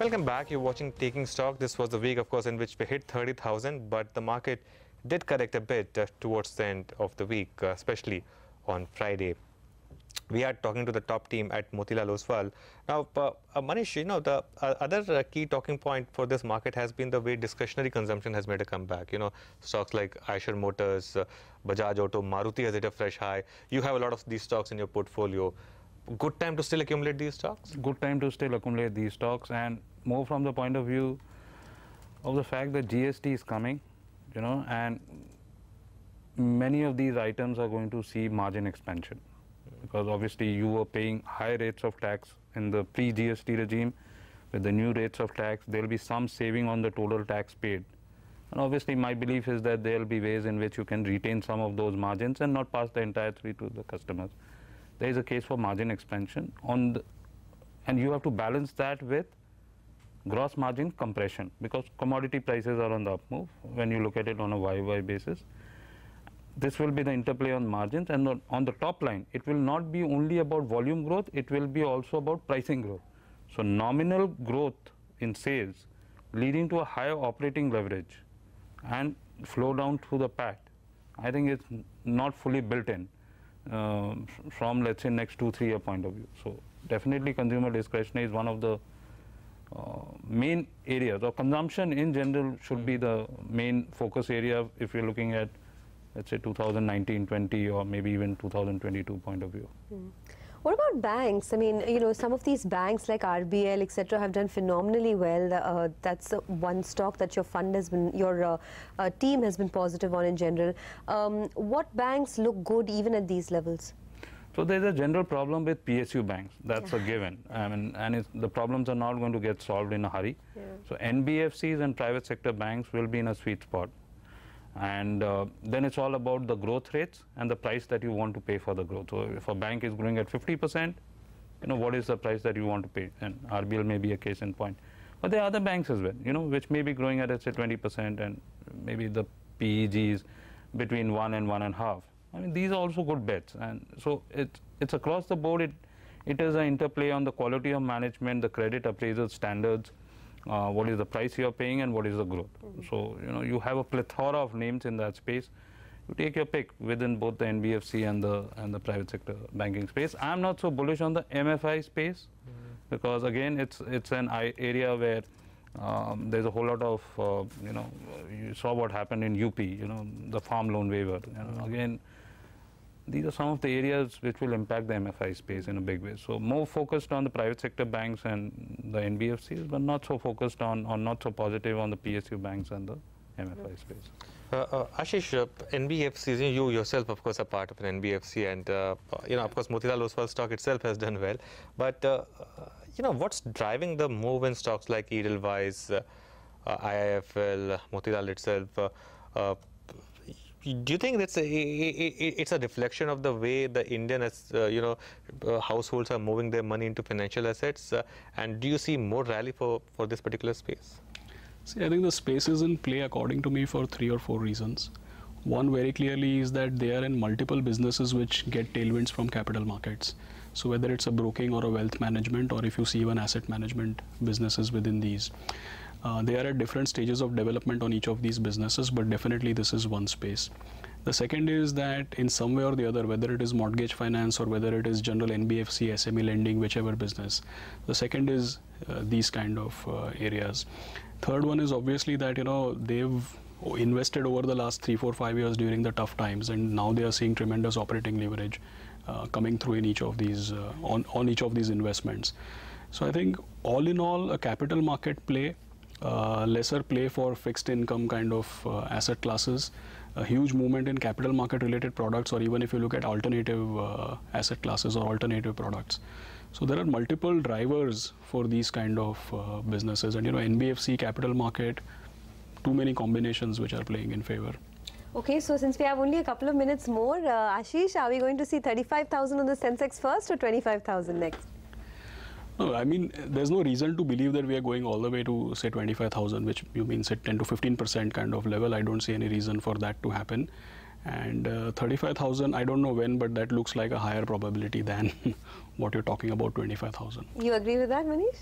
Welcome back. You're watching Taking Stock. This was the week, of course, in which we hit 30,000, but the market did correct a bit towards the end of the week, especially on Friday. We are talking to the top team at Motilal Oswal. Now, Manish, the other key talking point for this market has been the way discretionary consumption has made a comeback. Stocks like Eicher Motors, Bajaj Auto, Maruti has hit a fresh high. You have a lot of these stocks in your portfolio. Good time to still accumulate these stocks? Good time to still accumulate these stocks, and more from the point of view of the fact that GST is coming, and many of these items are going to see margin expansion. Because obviously you were paying high rates of tax in the pre-GST regime. With the new rates of tax, there will be some saving on the total tax paid. And obviously my belief is that there will be ways in which you can retain some of those margins and not pass the entire fee to the customers. There is a case for margin expansion, and you have to balance that with gross margin compression, because commodity prices are on the up move when you look at it on a YY basis. This will be the interplay on margins, and on the top line, it will not be only about volume growth, it will be also about pricing growth. So nominal growth in sales leading to a higher operating leverage and flow down through the PAT, I think it's not fully built in from, let's say, next 2-3 year point of view. So definitely consumer discretionary is one of the main areas, or consumption in general should be the main focus area if you're looking at, let's say, 2019-20 or maybe even 2022 point of view. What about banks? I mean, some of these banks like RBL, etc., have done phenomenally well. That's one stock that your fund has been, your team has been positive on in general. What banks look good even at these levels? So there's a general problem with PSU banks. That's a given. And the problems are not going to get solved in a hurry. So NBFCs and private sector banks will be in a sweet spot. And then it's all about the growth rates and the price that you want to pay for the growth. So if a bank is growing at 50%, what is the price that you want to pay? And RBL may be a case in point. But there are other banks as well, which may be growing at, let's say, 20%, and maybe the PEGs between 1 and 1.5. I mean, these are also good bets. And so it's across the board. It is an interplay on the quality of management, the credit appraisal standards, what is the price you are paying, and what is the growth. So, you have a plethora of names in that space. You take your pick within both the NBFC and the private sector banking space. I'm not so bullish on the MFI space because, again, it's an area where there's a whole lot of, you saw what happened in UP, the farm loan waiver. Again, these are some of the areas which will impact the MFI space in a big way. So more focused on the private sector banks and the NBFCs, but not so focused on, or not so positive on the PSU banks and the MFI space. Ashish, NBFCs, you yourself, of course, are part of an NBFC, and, of course, Motilal Oswal stock itself has done well. But, what's driving the move in stocks like Edelweiss, IIFL, Motilal itself? Do you think that's it's a reflection of the way the Indian households are moving their money into financial assets? And do you see more rally for this particular space? See, I think the space is in play, according to me, for 3 or 4 reasons. One very clearly is that they are in multiple businesses which get tailwinds from capital markets. So whether it's a broking or a wealth management, or if you see even asset management businesses within these, they are at different stages of development on each of these businesses, but definitely this is one space. The second is that in some way or the other, whether it is mortgage finance or whether it is general NBFC, SME lending, whichever business, the second is these kind of areas. Third one is obviously that, they've invested over the last 3, 4, 5 years during the tough times, and now they are seeing tremendous operating leverage coming through in each of these, on each of these investments. So I think all in all, a capital market play, lesser play for fixed income kind of asset classes, a huge movement in capital market related products, or even if you look at alternative asset classes or alternative products. So there are multiple drivers for these kind of businesses, and NBFC, capital market, too many combinations which are playing in favor. Okay, so since we have only a couple of minutes more, Ashish, are we going to see 35,000 on the Sensex first or 25,000 next? No, I mean, there's no reason to believe that we are going all the way to, say, 25,000, which you mean, say, 10 to 15% kind of level. I don't see any reason for that to happen. And 35,000, I don't know when, but that looks like a higher probability than what you're talking about, 25,000. You agree with that, Manish?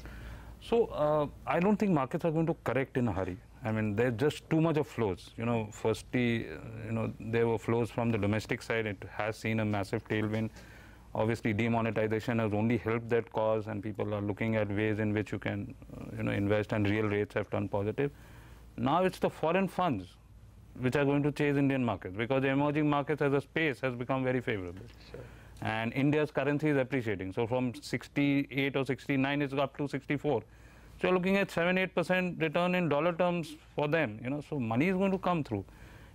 So I don't think markets are going to correct in a hurry. I mean, there's just too much of flows. Firstly, there were flows from the domestic side. It has seen a massive tailwind. Obviously, demonetization has only helped that cause, and people are looking at ways in which you can, invest, and real rates have turned positive. Now it's the foreign funds which are going to chase Indian markets, because the emerging markets as a space has become very favorable. Sure. And India's currency is appreciating. So from 68 or 69, it's up to 64. So you're looking at 7-8% return in dollar terms for them. So money is going to come through.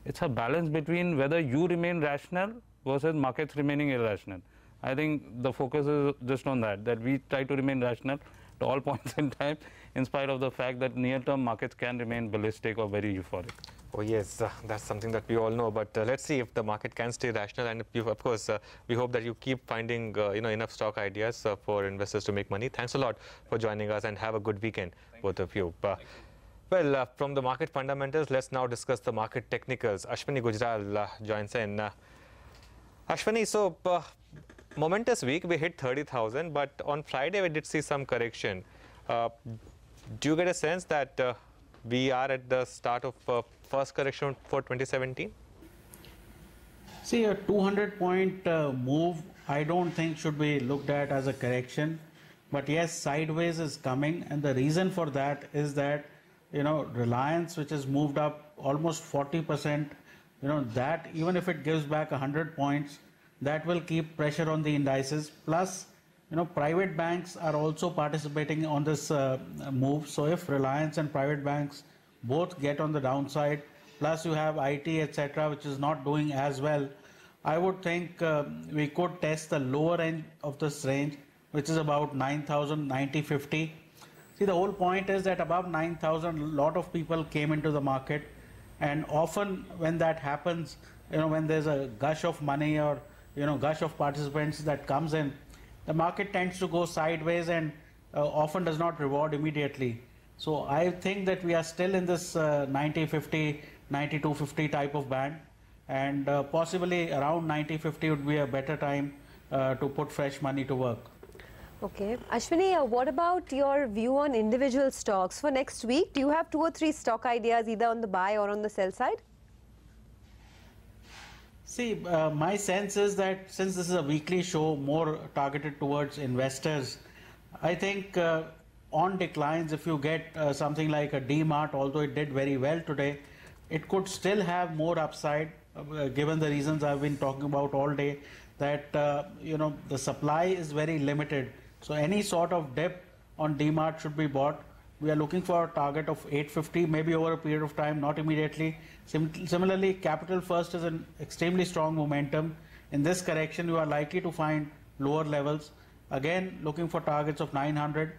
It's a balance between whether you remain rational versus markets remaining irrational. I think the focus is just on that we try to remain rational at all points in time, in spite of the fact that near-term markets can remain ballistic or very euphoric. Oh yes, that's something that we all know. But let's see if the market can stay rational, and of course, we hope that you keep finding enough stock ideas for investors to make money. Thanks a lot for joining us, and have a good weekend, both of you. Well, from the market fundamentals, let's now discuss the market technicals. Ashwini Gujral joins in. Ashwini, so momentous week, we hit 30,000, but on Friday we did see some correction. Do you get a sense that we are at the start of first correction for 2017? See, a 200-point move, I don't think should be looked at as a correction. But yes, sideways is coming, and the reason for that is that, Reliance, which has moved up almost 40%, that even if it gives back 100 points, that will keep pressure on the indices. Plus, private banks are also participating on this move. So if Reliance and private banks both get on the downside, plus you have IT, etc., which is not doing as well, I would think we could test the lower end of this range, which is about 9,090.50. See, the whole point is that above 9,000, a lot of people came into the market, and often when that happens, when there's a gush of money or gush of participants that comes in, the market tends to go sideways and often does not reward immediately. So I think that we are still in this 90.50, 92.50 type of band, and possibly around 90.50 would be a better time to put fresh money to work. Okay. Ashwini, what about your view on individual stocks for next week? Do you have 2 or 3 stock ideas either on the buy or on the sell side? See, my sense is that since this is a weekly show more targeted towards investors, I think on declines, if you get something like a D-Mart, although it did very well today, it could still have more upside, given the reasons I've been talking about all day, that the supply is very limited. So any sort of dip on D-Mart should be bought. We are looking for a target of 850, maybe over a period of time, not immediately. Similarly, Capital First is an extremely strong momentum. In this correction, you are likely to find lower levels. Again, looking for targets of 900.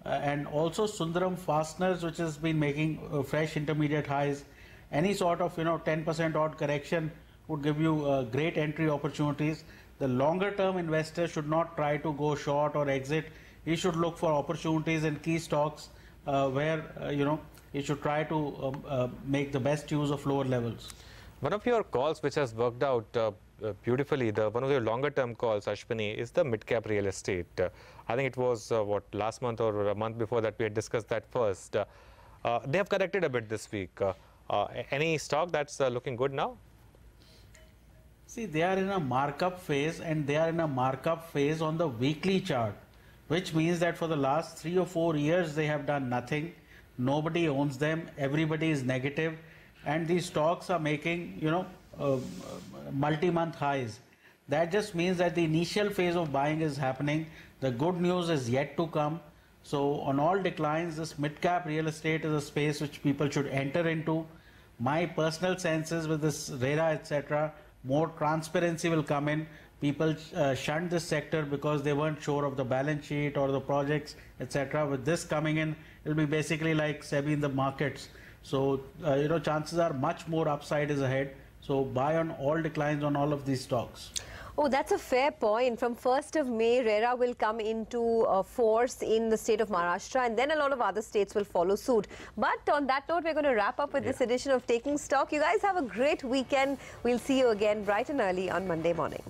And also Sundaram Fasteners, which has been making fresh intermediate highs. Any sort of 10% odd correction would give you great entry opportunities. The longer term investor should not try to go short or exit. He should look for opportunities in key stocks where you should try to make the best use of lower levels. One of your calls which has worked out beautifully, one of your longer term calls, Ashwini, is the mid-cap real estate. I think it was last month or a month before that we had discussed that first. They have corrected a bit this week. Any stock that's looking good now? See, they are in a markup phase, and they are in a markup phase on the weekly chart, which means that for the last 3 or 4 years they have done nothing. Nobody owns them, everybody is negative, and these stocks are making multi-month highs. That just means that the initial phase of buying is happening. The good news is yet to come. So on all declines, this mid-cap real estate is a space which people should enter into. My personal sense is with this RERA, etc., more transparency will come in. People shunned this sector because they weren't sure of the balance sheet or the projects, etc. With this coming in, it will be basically like SEBI in the markets. So, chances are much more upside is ahead. So, buy on all declines on all of these stocks. Oh, that's a fair point. From 1st of May, RERA will come into force in the state of Maharashtra, and then a lot of other states will follow suit. But on that note, we're going to wrap up with this edition of Taking Stock. You guys have a great weekend. We'll see you again bright and early on Monday morning.